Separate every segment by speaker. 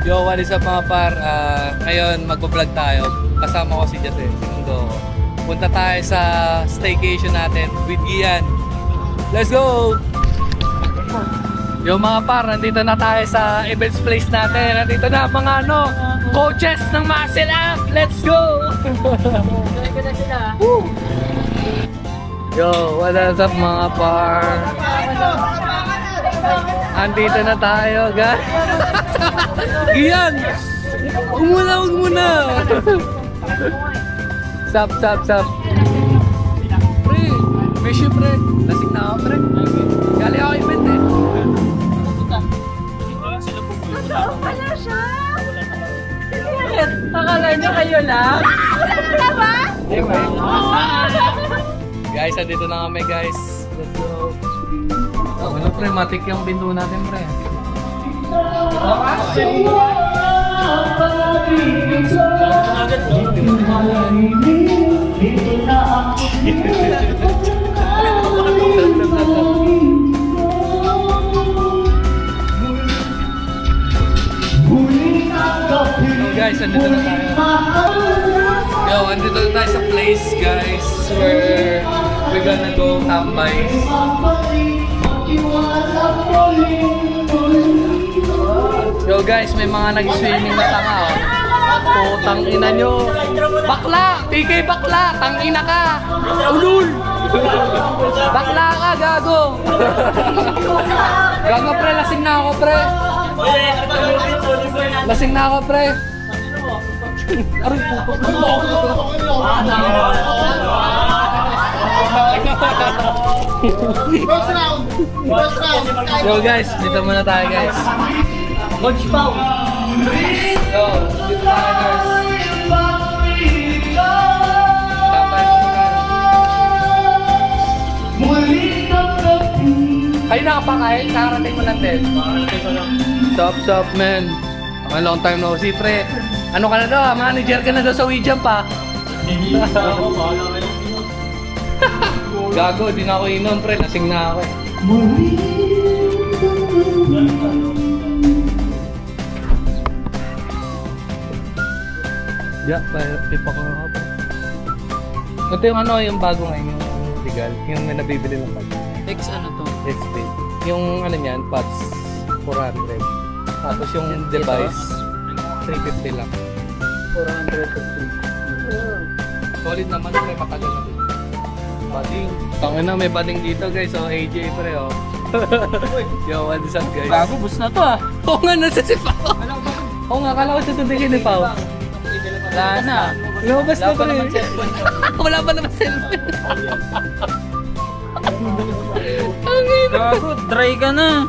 Speaker 1: Yo, what is up mga par? Ngayon magbablog tayo. Kasama ko si Jose, sinundo ko. Punta tayo sa staycation natin with Ian. Let's go! Yo mga par, nandito na tayo sa events place natin. Nandito na mga coaches ng Muscle Up! Let's go! Yo, what is up mga par? Andito na tayo, guys. Iyan! Huwag muna! Sup. Pre, miss you, pre. Lasing na ako, pre. Gali ako event eh.
Speaker 2: Totoo pala siya! Akala nyo kayo lang? Wala ba?
Speaker 1: Guys, andito na kami, guys. Let's go. Wala, pre. Matik yung pinto natin, pre. Guys, andito na tayo. Yo, andito na tayo sa place, guys, where we're gonna go tambay. Yo guys, may mga nag-swimming na tanga, oh. Putang ina nyo. Bakla! PK bakla! Tangina ka! Ulul! Bakla ka, gago! Gago, pre. Lasing na ako, pre. Lasing na ako, pre. Aray, puto. Yo guys, dito muna tayo, guys. Coach Pao. Yo, dito tayo, guys. Kayo nakapakain? Nakarating mo lang din? Sup, man. A long time no see, pre. Ano ka na daw? Manager ka na daw sa Ouija pa. Gago, di na ako inom, pre. Lasing na ako eh. Yeah, pipa ko nga pa. Ito yung yung bago ngayon, yung legal. Yung nabibili ng pads.
Speaker 2: X ano to?
Speaker 1: XP. Yung niyan, pads, 400. Tapos yung device, 350 lang.
Speaker 2: 450.
Speaker 1: Solid naman, pre. Matagal na din. Bading. Tangin na, may bading dito, guys. Oh, AJ, pre, oh. Yo, what's up, guys?
Speaker 2: Bago, bus na to ah.
Speaker 1: Oo nga, nasa si Pao. Oo nga, kala ko susundigin ni Pao.
Speaker 2: Wala na.
Speaker 1: Lumabas na, pre. Wala pa naman cellphone.
Speaker 2: Bago, dry ka na.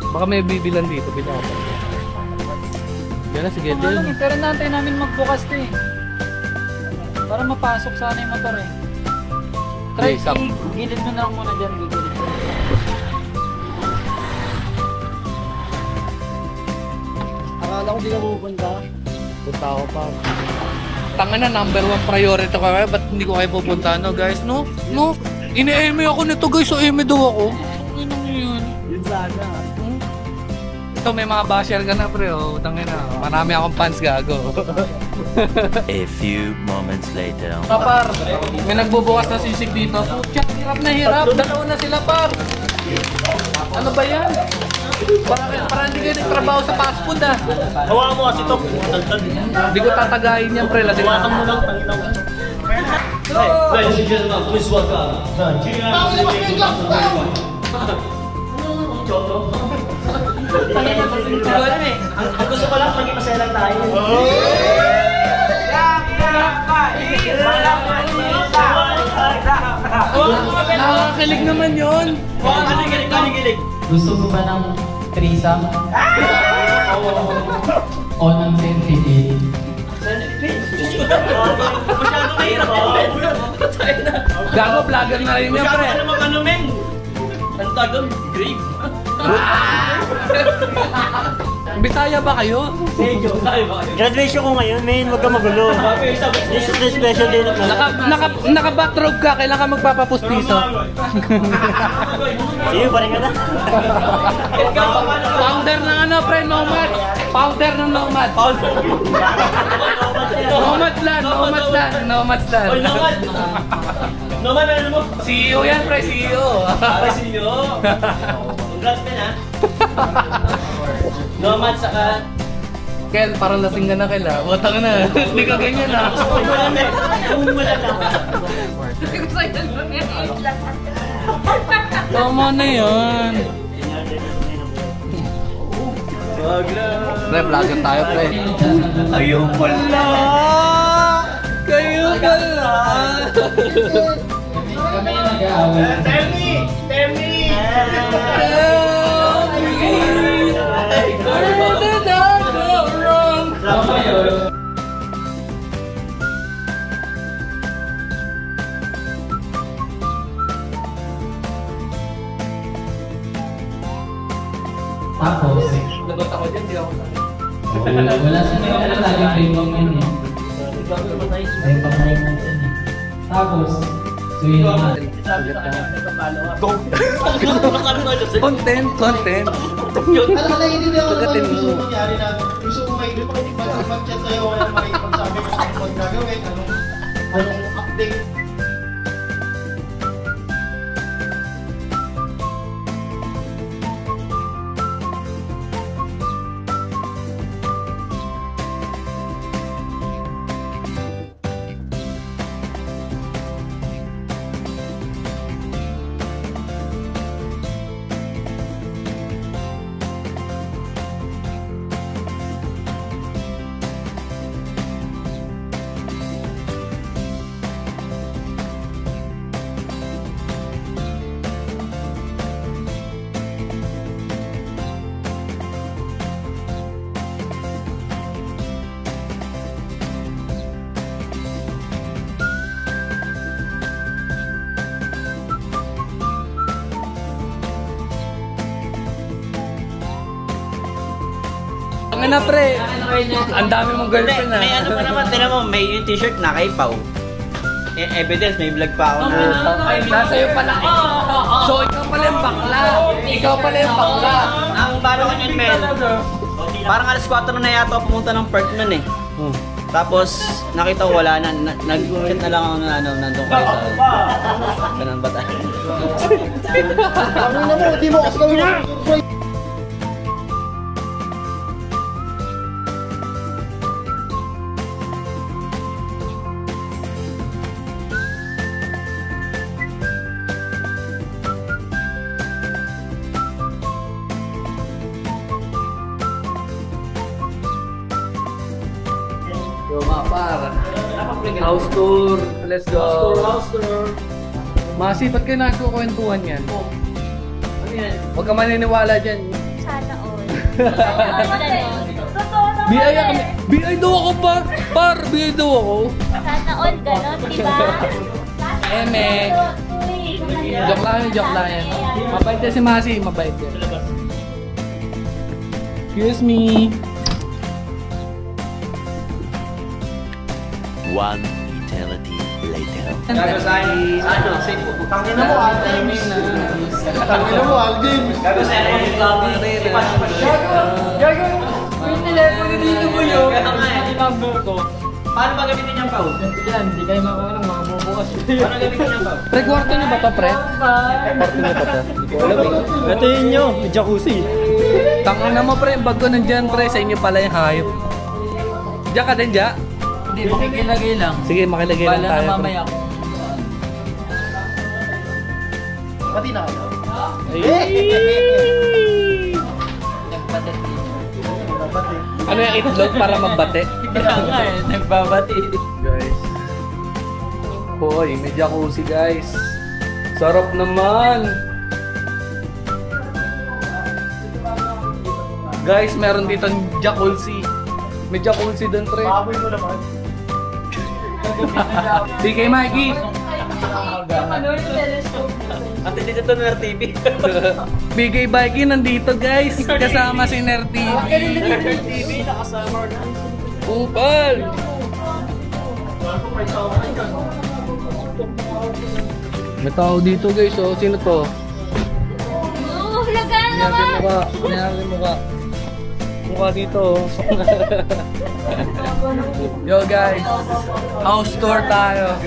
Speaker 1: Baka may bibilan dito, bilang ako. Yan na, sige,
Speaker 2: Ano lang,
Speaker 1: din.
Speaker 2: pero natin namin magbukas to eh. Para mapasok sana yung motor eh. Try,
Speaker 1: Okay, stop.
Speaker 2: gilid mo na lang muna dyan. Gilid mo. Akala ko di ka pupunta.
Speaker 1: Punta ako pa. Tanga na, number 1 priority ko kaya. Ba't hindi ko kayo pupunta, no, guys? No? Ini-eme ako nito, guys. So, eme daw ako. Ano yun?
Speaker 2: Yun sana.
Speaker 1: Ito, may mga basher ka na, pre. Oh, tangin na. Marami akong fans, gago.
Speaker 3: A few moments later.
Speaker 1: Par, may nagbubukas na sisig dito. Pucha, hirap na hirap. Dalawa na sila, par. Ano ba yan? Para hindi kayo nagtrabaho sa fast food, ah.
Speaker 4: Hawakan mo kasi ito.
Speaker 1: Hindi ko tatagayin yan, pre. Lasing
Speaker 4: Hawakan mo
Speaker 1: na.
Speaker 4: lang. Ladies and gentlemen, please welcome the Ang gusto ko lang, maging masaya lang tayo.
Speaker 1: Nakakakilig naman yun.
Speaker 4: Kilig.
Speaker 5: Gusto mo ba ng threesome? O ng sensitive?
Speaker 4: Masyado mahirap yan.
Speaker 1: Gago, vlogger na rin yan,
Speaker 4: Masyado
Speaker 1: pre.
Speaker 4: ka namang ano, men. Ano tawag doon? Grave.
Speaker 1: Bisaya ba kayo?
Speaker 4: Medyo, tayo ba kayo?
Speaker 6: Graduation ko ngayon, men. Huwag ka magulo. This is the special day of my life.
Speaker 1: Naka-bathrobe ka, kailan ka magpapapustiso?
Speaker 6: Sige, paring ka na.
Speaker 1: Founder ng ano, pre, Nomad. Founder ng Nomad. Nomadland.
Speaker 4: Oy, Nomad! Nomad, ano mo?
Speaker 1: CEO yan, pre, CEO.
Speaker 4: Para si Leo. Congrats ka na. Nomad saka...
Speaker 1: Kel, parang lasing ka na, Kel, ha? Butang na. Hindi ka ganyan, ha?
Speaker 4: Wala lang.
Speaker 1: Tama na yan. Pre, vlogger tayo, pre.
Speaker 4: Ayaw pala.
Speaker 1: Kayo pala.
Speaker 5: Kami yung nag-aaway.
Speaker 4: Tell me! Tell me!
Speaker 1: Where did I go wrong?
Speaker 5: Tapos,
Speaker 1: Lagot ako dyan, di ako sa
Speaker 5: wala sa mga laging premium yun eh. May pa-premium yun eh. Tapos, so yun nga.
Speaker 1: Content.
Speaker 7: Alam na hindi na ako
Speaker 1: Pagkatin mo.
Speaker 7: gusto mangyari na gusto ko may mag-chat sa'yo kaya makikipagsabi ko sa kung gagawin, anong update.
Speaker 1: Ang na, pre. Ang dami mong girlfriend, ha?
Speaker 6: May ano pa naman, tinan mo, may yung t-shirt na kay Pau. Evidence, may vlog pa ako na.
Speaker 1: Nasa iyo pala. So, ikaw pala yung bakla. Ikaw pala yung bakla.
Speaker 6: Ang parang yun, men. Parang alas 4 na yata ako pumunta ng park nun eh. Tapos, nakita ko wala na, nag-chat na lang ako na ano, nandun kayo sa... Ganun ba tayo?
Speaker 7: Ano na mo, di mo kasi gawin mo.
Speaker 1: Yo, mapar. House tour. Let's go.
Speaker 4: House tour.
Speaker 1: Masi, ba't kayo nagkukwentuhan yan?
Speaker 4: Ano yan?
Speaker 1: Huwag ka maniniwala dyan.
Speaker 8: Sana all. Totoo naman
Speaker 1: BI
Speaker 8: eh.
Speaker 1: kami. BI daw ako, par. Par, BI daw ako.
Speaker 8: Sana all ganon, diba?
Speaker 1: Eme. Joke lang yan. Mabait yan si Masi, mabait yan. Excuse me.
Speaker 3: One eternity later.
Speaker 6: Gago sa akin, ano, safe po.
Speaker 7: Tangina mo, Aldin. Tangina mo, Aldin.
Speaker 6: Gago sa akin,
Speaker 2: Gago, yung telepono dito mo yun.
Speaker 6: Kaya nga eh.
Speaker 2: Yung number ko.
Speaker 6: Paano ba gamitin yung Pau?
Speaker 2: Yan, hindi kayo makulang mga bubukas.
Speaker 6: Paano gamitin yung Pau?
Speaker 1: Pre, kwarto niyo ba to, pre? Kwarto niyo ba to? Hindi ko alam eh.
Speaker 6: Ito yun nyo, may jacuzzi.
Speaker 1: Tangina mo, pre. Bag ko nandyan, pre. Sa inyo pala yung hayop. Diyan ka din, Diyan?
Speaker 2: Hindi, makikilagay lang.
Speaker 1: Sige, makilagay lang
Speaker 2: Bala
Speaker 1: tayo.
Speaker 2: na
Speaker 1: pre.
Speaker 2: mamaya kung...
Speaker 7: Pati na kayo.
Speaker 2: Nagpadat dito.
Speaker 1: Ano yung itlog para magbate?
Speaker 2: Kaya nga eh, nagbabati.
Speaker 1: Guys. Hoy, may jacuzzi, guys. Sarap naman. Guys, meron dito jacuzzi. May jacuzzi doon, pre.
Speaker 7: Baboy mo naman.
Speaker 1: Di kay Mikey.
Speaker 6: Ate dito to ng RTV.
Speaker 1: Bigay Bikey nandito guys. Kasama si Ner TV.
Speaker 6: RTV, nakasama na.
Speaker 1: Upal! May tao dito guys, oh. Sino to?
Speaker 8: Hulagaan naman!
Speaker 1: Nangyari mukha. Mukha dito, oh. Yo guys, house tour tayo.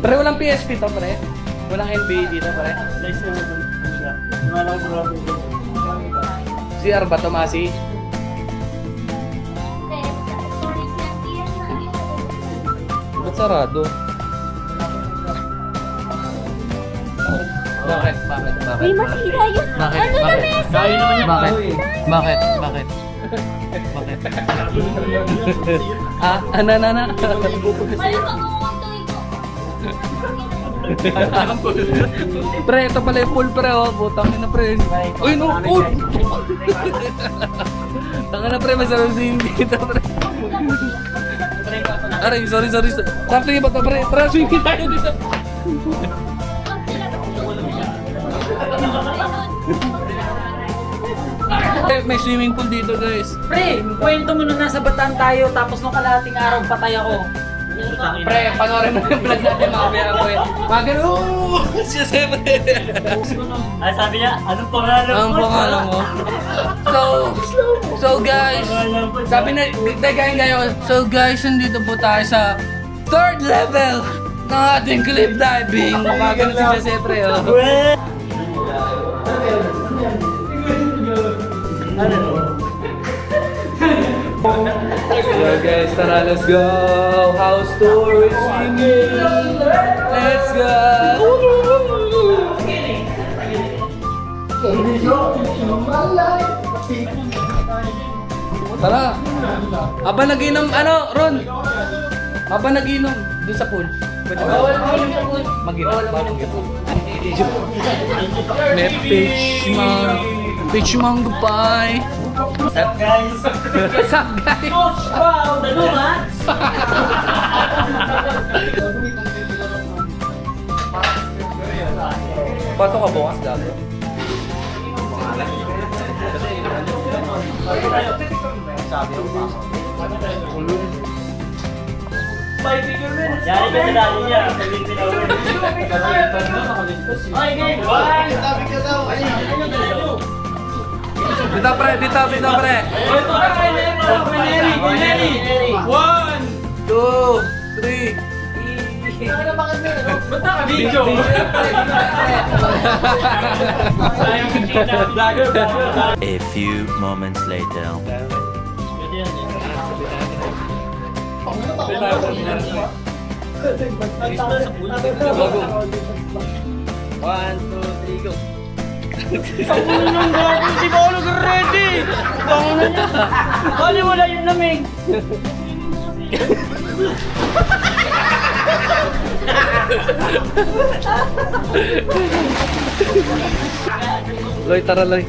Speaker 1: Pre, walang PSP to, pre. Walang NBA dito, pre. CR ba to, Masi? Ba't sarado? Bakit?
Speaker 8: May masira yun.
Speaker 1: Bakit?
Speaker 8: Ano na
Speaker 1: Bakit?
Speaker 8: mesa?
Speaker 1: Bakit? Bakit? Ah, ana.
Speaker 8: Malamang kukuntuin ko.
Speaker 1: Pre, ito pala yung pool pre, oh. Butang na pre. Uy, no, pool! Tanga na pre, masarap sa hindi dito pre. Aray, sorry. Sakto yung bata pre, tara swimming tayo dito. May swimming pool dito guys.
Speaker 2: Pre, kwento mo nung nasa Bataan tayo tapos nung kalahating araw patay ako.
Speaker 1: Pre, panoorin mo yung vlog natin mamaya po eh. Mga ganun, siya siyempre.
Speaker 4: Ay, sabi niya, anong pangalan mo?
Speaker 1: Ang pangalan mo? So guys, sabi na, so guys, nandito po tayo sa 3rd level ng ating cliff diving. Mga ganun siya siyempre oh. So guys, tara, let's go! House tour with singing! Let's go! Tara! Aba nag-inom, ano, Ron? Aba nag-inom, doon sa pool. Pwede ba? Mag-inom. May peach mango pie.
Speaker 4: What's up, guys?
Speaker 1: What's up, guys?
Speaker 4: Wow, dalumat!
Speaker 1: Pasok ka bukas, Gago.
Speaker 4: Yari ka sa dali niya. Sabihin tinawin. Ay, game!
Speaker 7: Sabi ka daw,
Speaker 1: Dito pre. 1, 2, 3.
Speaker 3: A few moments later.
Speaker 6: One, two, three, go.
Speaker 4: Hindi ba ako nag-ready? Bango na niya. Kali wala yung lamig.
Speaker 1: Loy, tara Loy.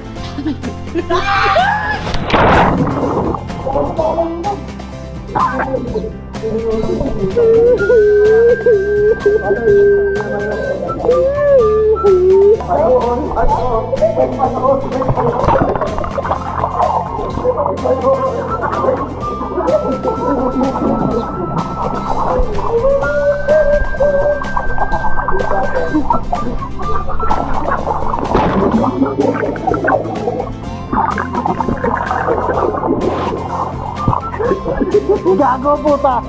Speaker 4: Gago puta!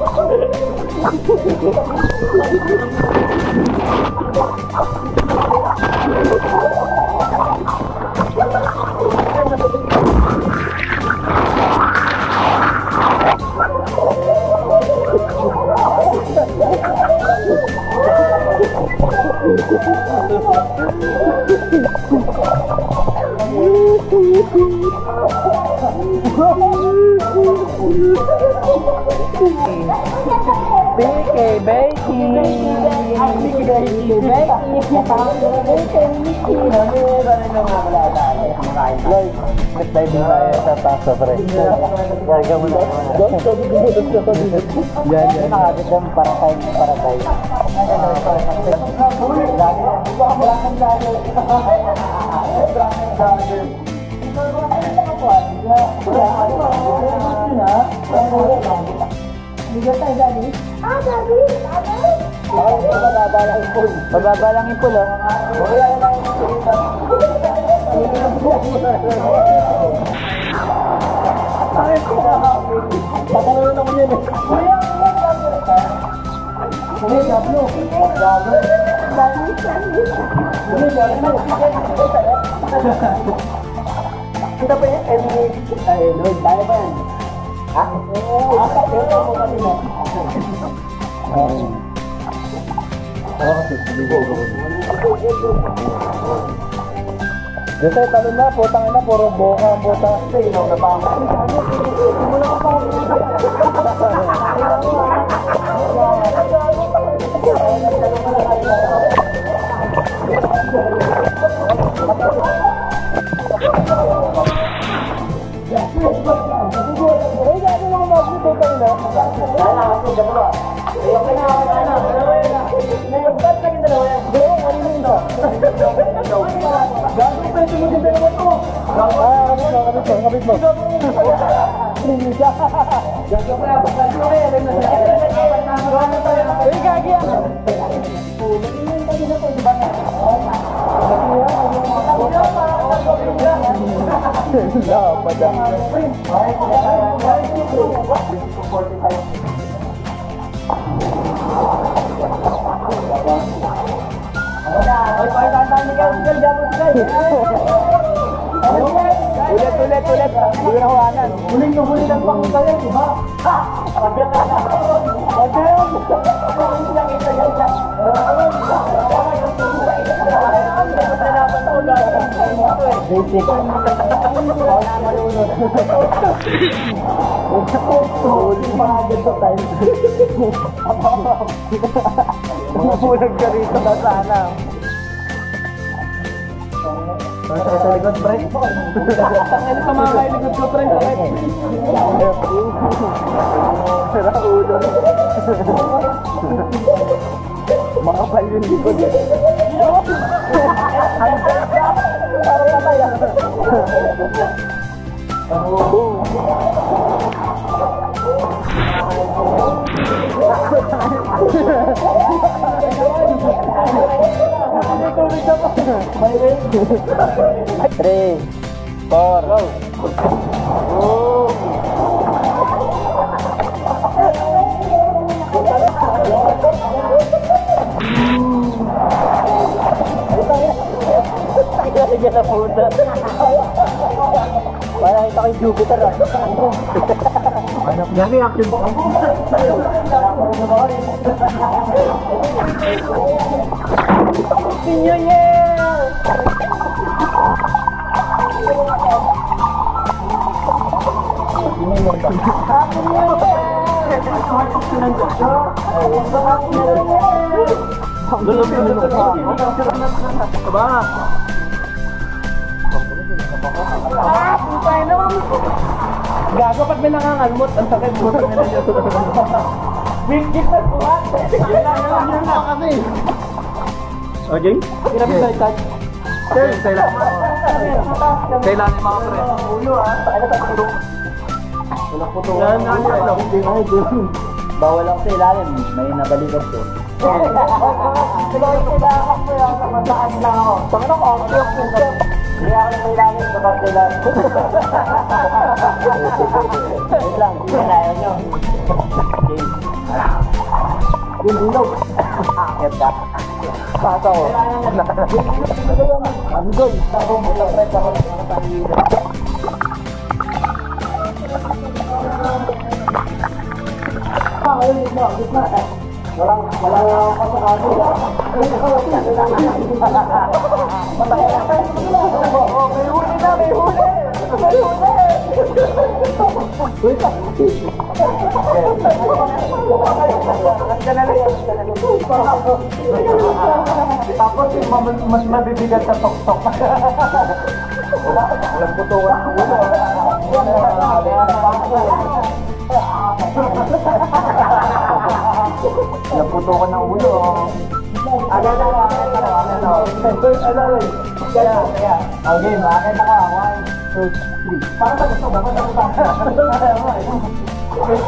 Speaker 5: Yan. Nakakagam para tayo.
Speaker 4: Bababa lang yung pool, oh. Patalunod ako yun, eh. Kita pa yun, ay, Lord, tayo ba yan? Ha? Oo, pero ako kanina. Dito, talon na, putang ina, puro boka ang puta. Ilaw na pa. Kapit mo. Ulit. Hindi na hawanan. Huli lang pang tayo, di ba? Ha! Basic. Bulag ka rito na sana. Sa likod, pre. Ano sa mga likod ko, pre? Sira ulo. Makapal yung likod yan. Parang patay yan. Three, four, go. Parang kita kay Jupiter, ah. Gani action ba? New Year! Gago pag may nangangalmot, ang sakit mo sa nila. Big na kuhat. Yun lang kasi. O, Jing? Grabe sa itag. Sa ilalim mga pre. Ulo, ha? Saan na sa tulong? Walang puto. Bawal ako sa ilalim. May nabalikat ko. Kailangan ko yan. Mataan lang ako. Saan ako? Hindi ako na ilalim. Dapat ilalim. Wait lang. Kailangan nyo. Yung ilog. Akit ka. Pasa ko. Ang good. Ako mo lang rin ako sa pangilinan. Walang pasakado. May huli na, may huli! Tapos mas mabibigat sa tok-tok. Walang putuan ng ulo. Naputo ko ng ulo. Agad na lang. Kaya. Okay, bakit ako? 1, 2, 3. Parang ba gusto? Dapat ako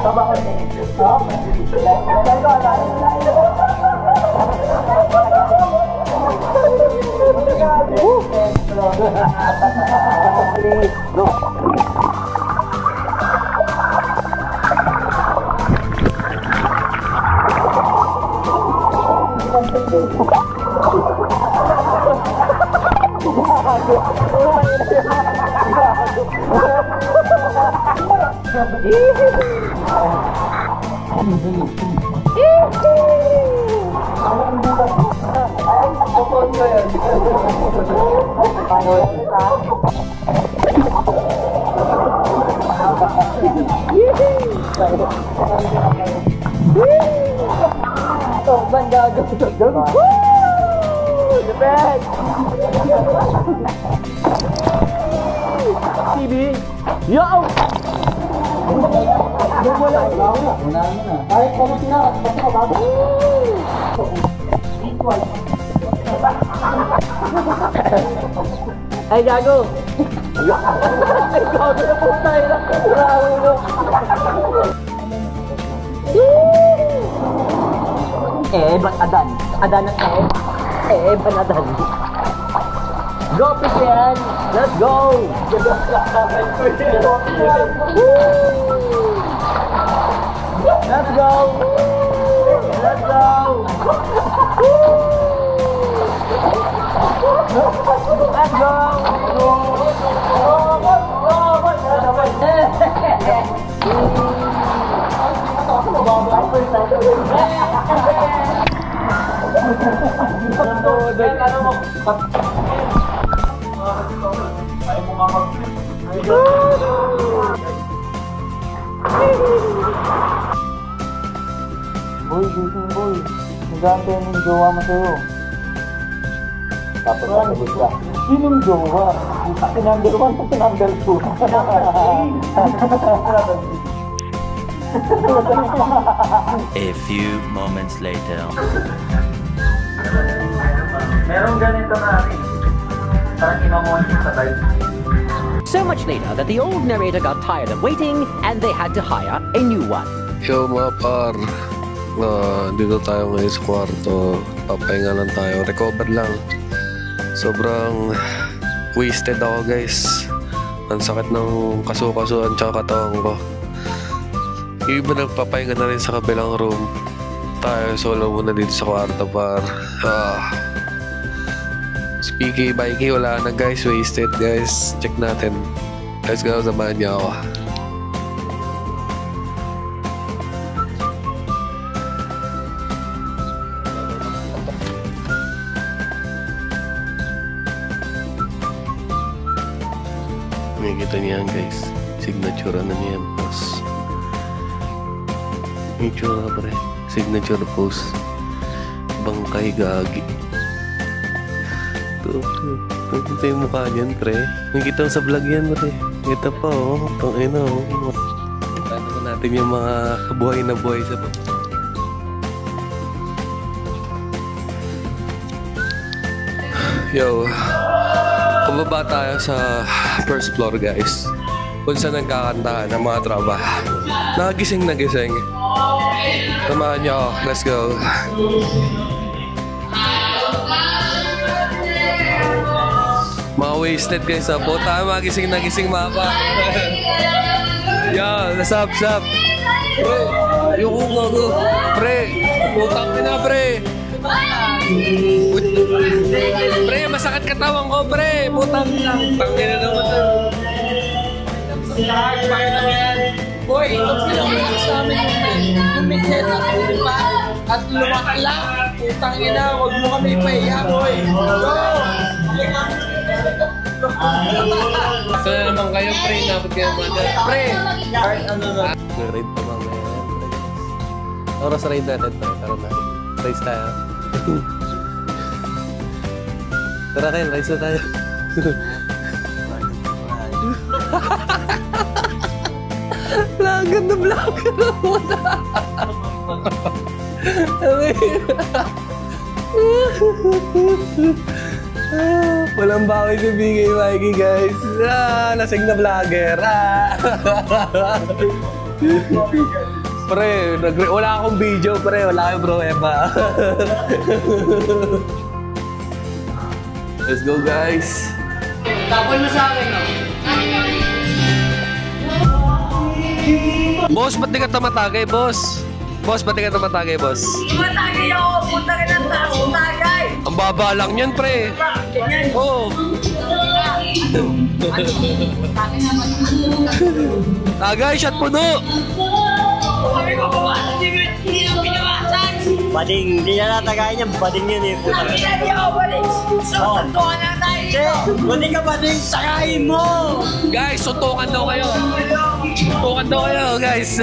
Speaker 4: Baba ko niya. The best! TV! Yo! Wala na. Kahit kung tinakas, basta ka bago. Ay, gago! Ay, gago na po tayo na. Rahulo! Ba't adan? Adan ang ba't adan? Go, Pipian! Let's go! Let's go! Let's go! Let's go! Boy, gising boy. Nagante yung jowa mo sa'yo. Tapos ano ka? Sinong jowa? Si number 1 o si number 2?
Speaker 3: A few moments later.
Speaker 4: Merong ganito na rin. Parang imamon sa bike.
Speaker 9: So much later that the old narrator got tired of waiting and they had to hire a new one.
Speaker 10: Yo mga par, dito tayo ngayon sa kwarto. Papahinga lang tayo, recover lang. Sobrang wasted ako guys. Ang sakit ng kasukasuan tsaka katawan ko. Yung iba nagpapahinga na rin sa kabilang room. Tayo solo muna dito sa kwarto par. Speaky, bikey, wala na guys. Wasted guys. Check natin. Let's go, samahan niyo ako. Makikita niyan guys. Signature na niyan. Tapos itsura pa rin. Signature post. Bangkay gagi. Ito yung mukha niyan, pre. Nakikita mo sa vlog yan, pre. Kita pa, oh. Tangina, oh. Paano mo natin yung mga buhay na buhay sa baba. Yo. Pababa tayo sa first floor, guys. Kung saan nagkakantahan ng mga tropa. Nakagising na gising. Samahan niyo ako. Let's go. Mga wasted guys ha. Puta, magising na gising mga pa. Yo, nasab. Pre, yung gago. Pre, putang ina pre. Pre, masakit katawan ko pre. Putang ina. Tangin na naman to.
Speaker 2: Boy, ito pinamit sa amin yung midget at pa at lumakala. Putang ina, huwag mo kami ipahiya, boy. Go!
Speaker 1: So na naman kayo, pre. Dapat kayo mother. Pre!
Speaker 10: Nag-raid pa ba ngayon? Oras raid natin, pre. Tara na. Race tayo. Tara kayo, race na tayo. Vlogger na muna. Walang bawi si BK Mikey, guys. Lasing na vlogger. Pre, wala akong video, pre. Wala akong pruweba. Let's go, guys.
Speaker 2: Tapon mo sa akin, no?
Speaker 10: Boss, ba't di ka tamatagay, boss? Boss, ba't di ka tamatagay, boss?
Speaker 2: Matagay ako! Punta ka ng taas, matagay!
Speaker 10: Ang baba lang yan, pre. Oo. Tagay, shot puno.
Speaker 2: Sabi ko ba, hindi na pinawasan!
Speaker 6: Bading, hindi na natagayin yan. Bading yun eh.
Speaker 2: Hindi ako balik! Suntukan na tayo dito!
Speaker 6: Hindi ka bading, sakayin mo!
Speaker 10: Guys, suntukan daw kayo. Suntukan daw kayo, guys.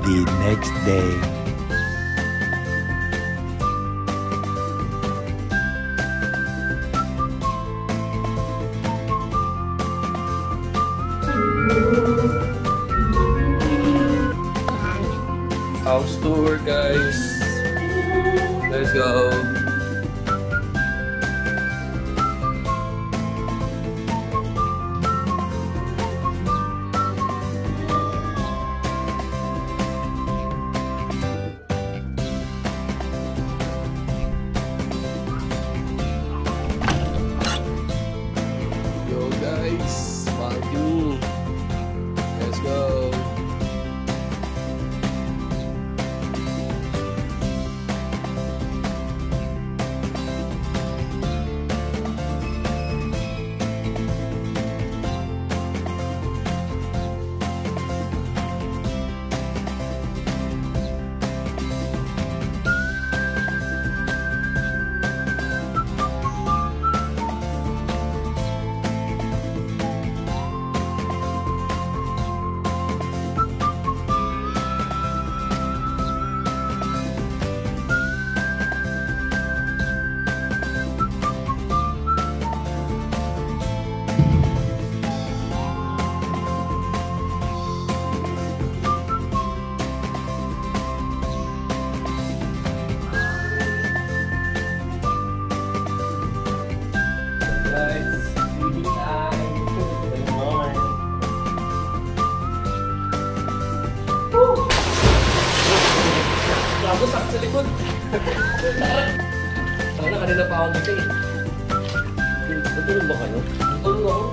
Speaker 3: The next day.
Speaker 10: House tour, guys. Let's go. Yo, guys. Balcony. Let's go. Gago, sakit sa likod. Sana kanina pa ako dito eh.
Speaker 4: Natulog ba kayo? Natulog ako.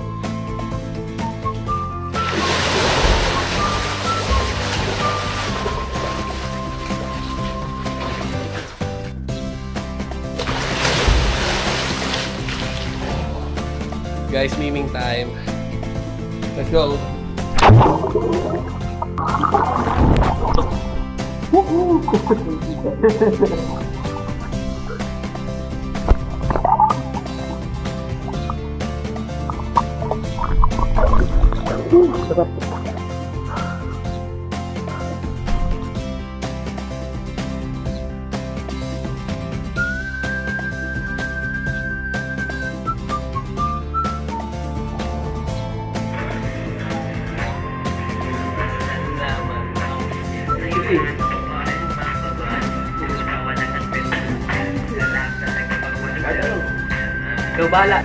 Speaker 1: Guys, memeing time. Let's go. Ikaw bahala.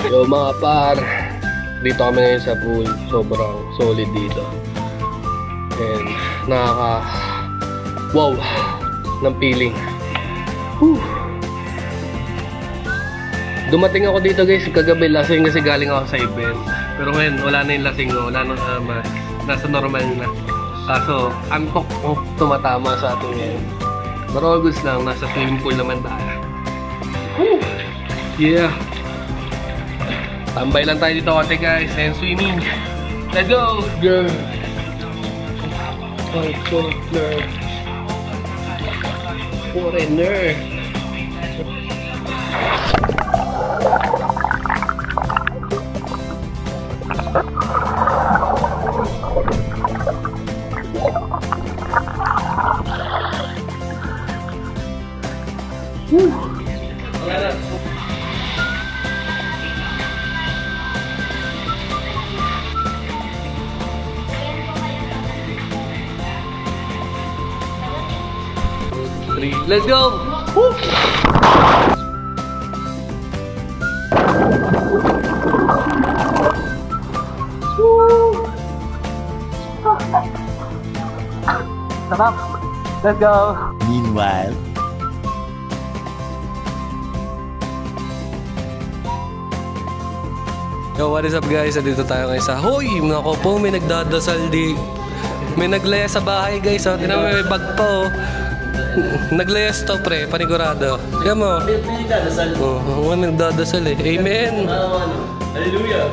Speaker 10: Yo mga par, dito kami ngayon sa pool. Sobrang solid dito. And wow ng feeling. Dumating ako dito guys kagabi, lasing kasi galing ako sa event. Pero ngayon wala na yung lasing ko, wala nang nasa normal na. Kaso antok tumatama sa atin ngayon. Pero all goods lang, nasa swimming pool naman tayo. Yeah. Tambay lang tayo dito ate guys and swimming. Let's go! Girl! Foreigner! Foreigner!
Speaker 1: Let's go! Woo! Sarap! Let's go!
Speaker 3: Meanwhile,
Speaker 10: Yo, what is up guys? Dito tayo ngayon sa Hoy! Nako po, may nagdadasal di. May naglaya sa bahay guys. Oh. Tinan mo, may bag pa oh. Naglayas to pre, panigurado. Kaya mo?
Speaker 6: May nagdadasal.
Speaker 10: Oo, may nagdadasal eh. Amen!
Speaker 6: Hallelujah!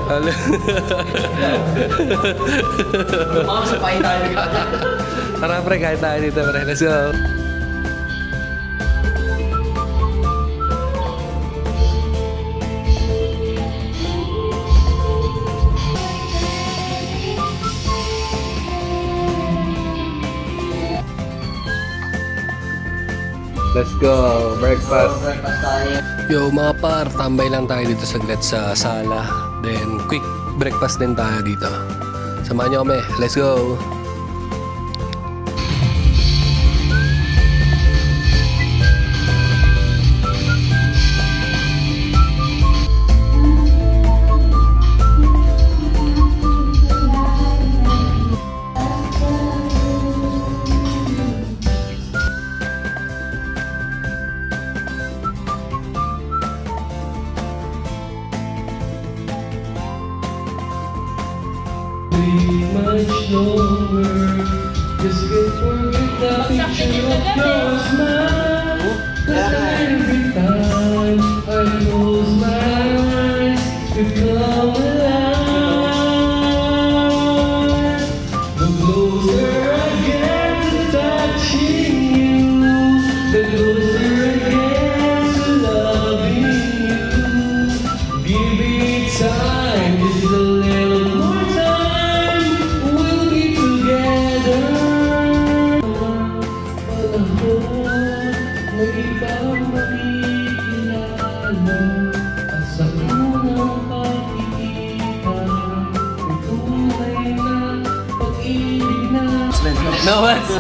Speaker 6: Makasapahin tayo nagdadasal.
Speaker 10: Tara pre, kahit tayo dito pre. Let's go! Let's go! Breakfast! Yo mga par, tambay lang tayo dito saglit sa sala. Then quick breakfast din tayo dito. Samahan nyo kami. Let's go! Much longer, just get forget the picture of your smile. 'Cause every time I close my eyes, you come alive. The closer I get to touching you, the closer I get to loving you. Give it time, just a little more time. We'll be together. Na ikaw makikilala at sa unang pagkikita, may tunay na pag-ibig na.
Speaker 1: No one's...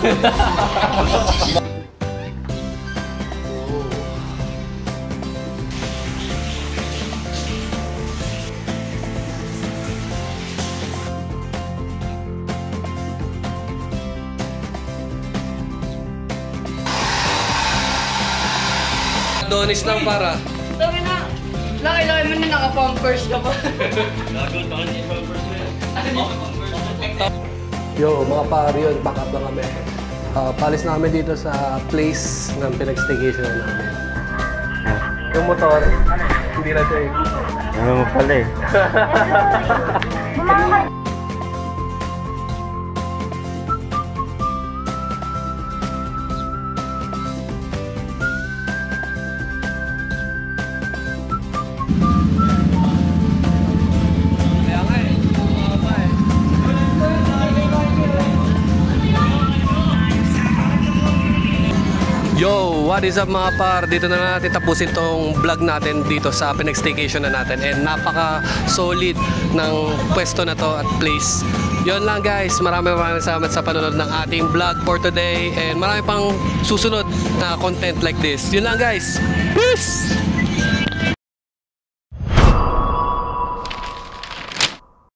Speaker 1: Adonis lang para.
Speaker 2: Sabi na, laki-laki mo na naka-pampers ka pa.
Speaker 1: Yo, mga par yun, back up na kami. Palis namin dito sa place ng pinag-staycation namin. Yung motor, hindi na check.
Speaker 4: Ano mo pala eh.
Speaker 1: Kaya nga eh, mga pa eh. Yo, what is up mga par? Dito na natin tapusin tong vlog natin dito sa pinag-staycation na natin. And napaka-solid ng pwesto na to at place. Yon lang guys, maraming salamat sa panonood ng ating vlog for today. And marami pang susunod na content like this. Yun lang guys. Peace!